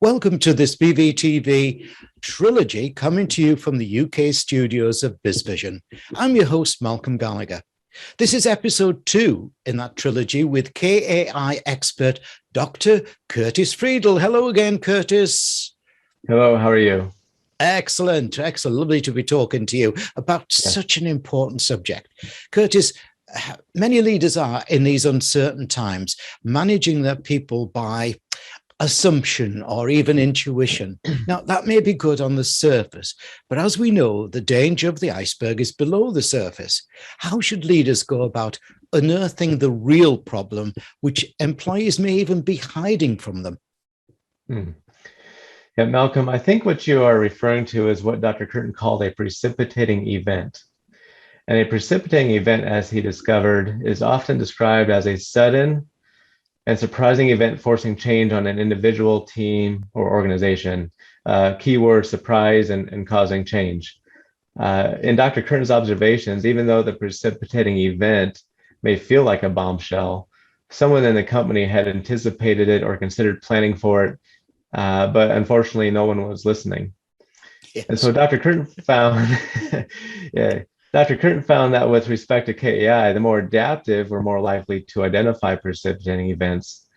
Welcome to this BVTV Trilogy coming to you from the UK studios of BizVision. I'm your host, Malcolm Gallagher. This is episode 2 in that trilogy with KAI expert, Dr. Curtis Friedel. Hello again, Curtis. Hello, how are you? Excellent, excellent. Lovely to be talking to you about such an important subject. Curtis, many leaders are in these uncertain times managing their people by assumption or even intuition. Now, that may be good on the surface, but as we know, the danger of the iceberg is below the surface. How should leaders go about unearthing the real problem, which employees may even be hiding from them? Yeah, Malcolm, I think what you are referring to is what Dr. Curtin called a precipitating event. And a precipitating event, as he discovered, is often described as a sudden and surprising event forcing change on an individual, team, or organization. Keyword surprise and causing change. In Dr. Curtin's observations, even though the precipitating event may feel like a bombshell, someone in the company had anticipated it or considered planning for it, but unfortunately, no one was listening. Yes. And so Dr. Curtin found, Dr. Curtin found that with respect to KAI, the more adaptive were more likely to identify precipitating events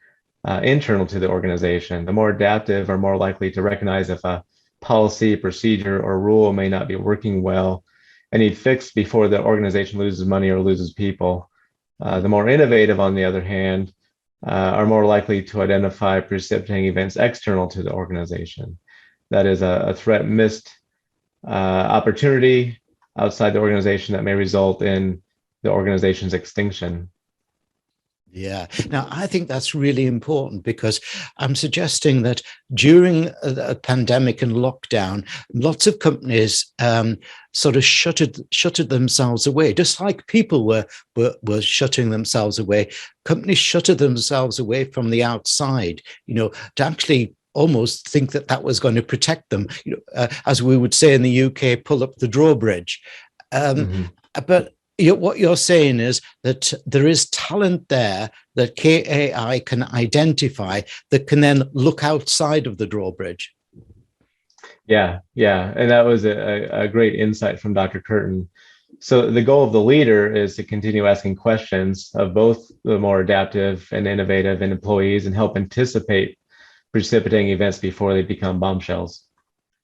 internal to the organization. The more adaptive are more likely to recognize if a policy, procedure, or rule may not be working well and need fixed before the organization loses money or loses people. The more innovative, on the other hand, are more likely to identify precipitating events external to the organization. That is a threat missed opportunity outside the organization that may result in the organization's extinction. Yeah. Now, I think that's really important because I'm suggesting that during a pandemic and lockdown, lots of companies sort of shuttered themselves away, just like people were shutting themselves away. Companies shuttered themselves away from the outside, to actually almost think that was going to protect them, as we would say in the UK, pull up the drawbridge. But what you're saying is that there is talent there that KAI can identify that can then look outside of the drawbridge. Yeah, and that was a great insight from Dr. Curtin. So the goal of the leader is to continue asking questions of both the more adaptive and innovative employees and help anticipate precipitating events before they become bombshells.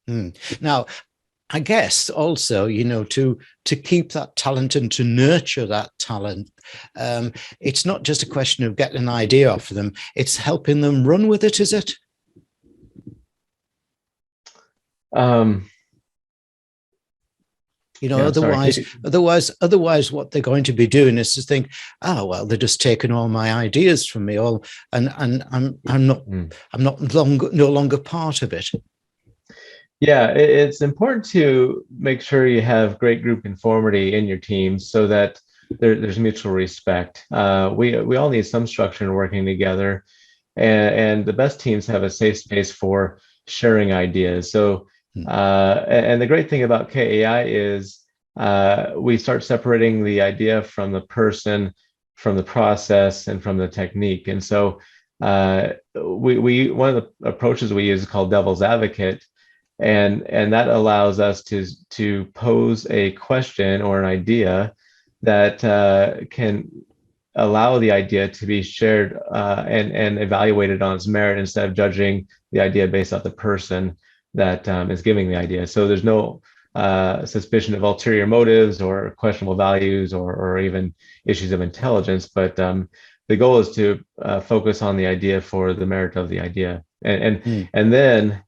Now, I guess also, to keep that talent and to nurture that talent, it's not just a question of getting an idea off them, it's helping them run with it, is it? Otherwise, what they're going to be doing is to think, oh, well, they're just taking all my ideas from me, and I'm no longer part of it. Yeah, it's important to make sure you have great group conformity in your team so that there's mutual respect. We all need some structure in working together, and the best teams have a safe space for sharing ideas. So, and the great thing about KAI is we start separating the idea from the person, from the process, and from the technique. And so, we one of the approaches we use is called devil's advocate. And that allows us to pose a question or an idea that can allow the idea to be shared and evaluated on its merit instead of judging the idea based off the person that is giving the idea. So there's no suspicion of ulterior motives or questionable values or even issues of intelligence, but the goal is to focus on the idea for the merit of the idea. And then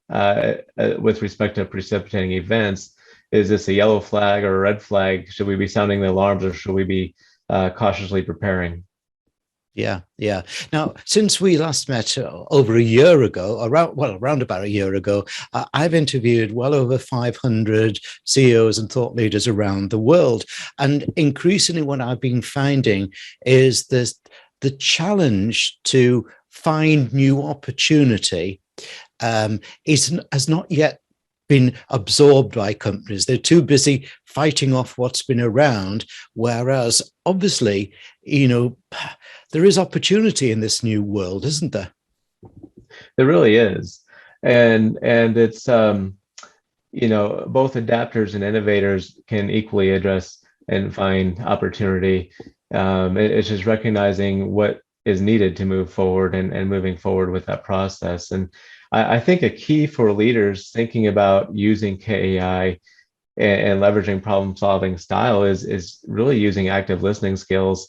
with respect to precipitating events, is this a yellow flag or a red flag? Should we be sounding the alarms or should we be cautiously preparing? Yeah. Now, since we last met over a year ago, around about a year ago, I've interviewed well over 500 CEOs and thought leaders around the world. And increasingly what I've been finding is the challenge to find new opportunity has not yet been absorbed by companies. They're too busy fighting off what's been around, whereas obviously, there is opportunity in this new world, isn't there? There really is. And it's both adapters and innovators can equally address and find opportunity. It's just recognizing what is needed to move forward and moving forward with that process. And I think a key for leaders thinking about using KAI and leveraging problem solving style is really using active listening skills,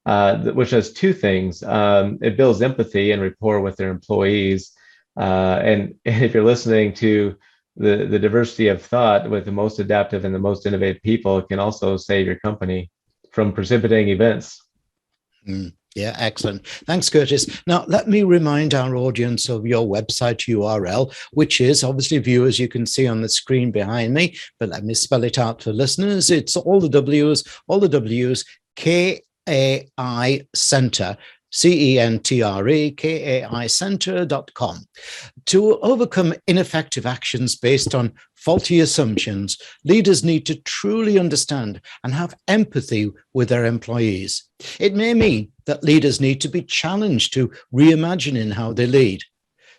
which does two things. It builds empathy and rapport with their employees. And if you're listening to the diversity of thought with the most adaptive and the most innovative people, it can also save your company from precipitating events. Yeah, excellent. Thanks, Curtis. Now, let me remind our audience of your website URL, which is obviously, viewers, you can see on the screen behind me, but let me spell it out for listeners. It's all the W's, KAI Center, CENTRE, KAI Center.com. To overcome ineffective actions based on faulty assumptions, leaders need to truly understand and have empathy with their employees. It may mean that leaders need to be challenged to reimagining how they lead.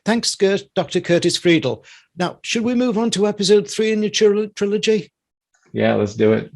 Thanks, Dr. Curtis Friedel. Now, should we move on to episode 3 in your trilogy? Yeah, let's do it.